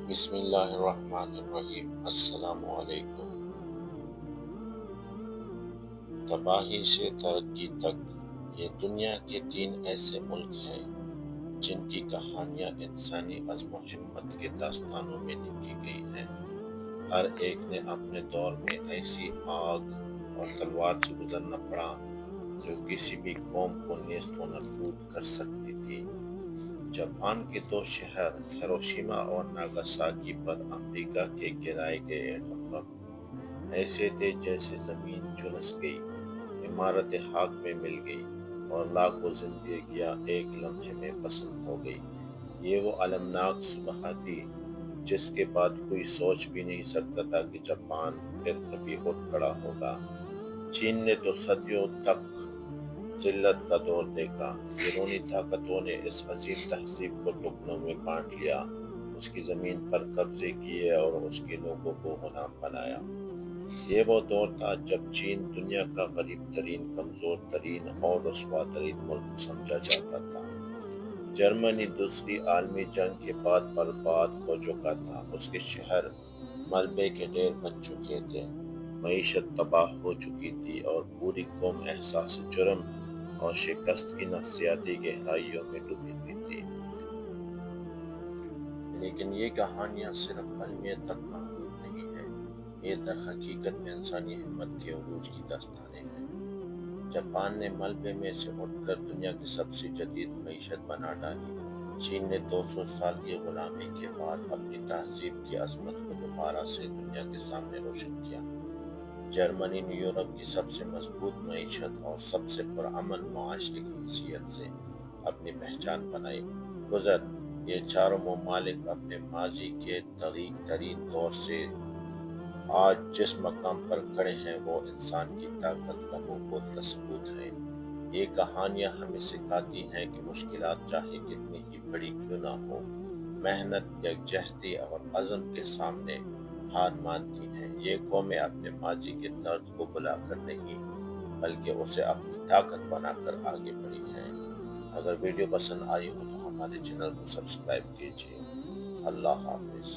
بسم اللہ الرحمن الرحیم۔ السلام علیکم۔ تباہی سے ترقی تک، یہ دنیا کے 3 ایسے ملک ہیں جن کی کہانیاں انسانی عزم و ہمت کے داستانوں میں لکھی گئی ہیں۔ ہر ایک نے اپنے دور میں ایسی آگ اور تلوار سے گزرنا پڑا جو کسی بھی قوم کو نیست و نابود کر سکتی تھی۔ جاپان کے 2 شہر ہیروشیما اور ناگاساکی پر امریکہ کے گرائے گئے ایٹم بم ایسے تھے جیسے زمین جھلس گئی، عمارتیں خاک میں مل گئی اور لاکھوں زندگیاں ایک لمحے میں پسند ہو گئی۔ یہ وہ المناک صبح تھی جس کے بعد کوئی سوچ بھی نہیں سکتا تھا کہ جاپان پھر کبھی اٹھ کھڑا ہوگا۔ چین نے تو صدیوں تک ذلت کا دور دیکھا۔ بیرونی طاقتوں نے اس عظیم تہذیب کو ٹکڑوں میں بانٹ لیا، اس کی زمین پر قبضے کیے اور اس کے لوگوں کو غلام بنایا۔ یہ وہ دور تھا جب چین دنیا کا غریب ترین، کمزور ترین اور رسوا ترین ملک سمجھا جاتا تھا۔ جرمنی دوسری عالمی جنگ کے بعد برباد ہو چکا تھا، اس کے شہر ملبے کے ڈھیر بن چکے تھے، معیشت تباہ ہو چکی تھی اور پوری قوم احساس جرم اور شکست کی نفسیاتی گہرائیوں میں ڈوبی ہوئی تھی۔ لیکن یہ کہانیاں صرف علمیت تک محدود نہیں ہیں، یہ در حقیقت انسانی ہمت کے عروج کی داستانیں ہیں۔ جاپان نے ملبے میں سے اٹھ کر دنیا کی سب سے جدید معیشت بنا ڈالی۔ چین نے 200 سال کی غلامی کے بعد اپنی تہذیب کی عظمت کو دوبارہ سے دنیا کے سامنے روشن کیا۔ جرمنی نے یورپ کی سب سے مضبوط معیشت اور سب سے پرامن معاشرے کی حیثیت سے اپنی پہچان بنائی۔ یہ چاروں ممالک اپنے ماضی کے دقیق ترین دور سے آج جس مقام پر کھڑے ہیں وہ انسان کی طاقت کا منہ بولتا ثبوت ہے۔ یہ کہانیاں ہمیں سکھاتی ہیں کہ مشکلات چاہے کتنی ہی بڑی کیوں نہ ہو، محنت، یکجہتی اور عزم کے سامنے ہار مانتی ہیں۔ یہ قومیں اپنے ماضی کے درد کو بھلا کر نہیں بلکہ اسے اپنی طاقت بنا کر آگے بڑھی ہیں۔ اگر ویڈیو پسند آئی ہو تو ہمارے چینل کو سبسکرائب کیجیے۔ اللہ حافظ۔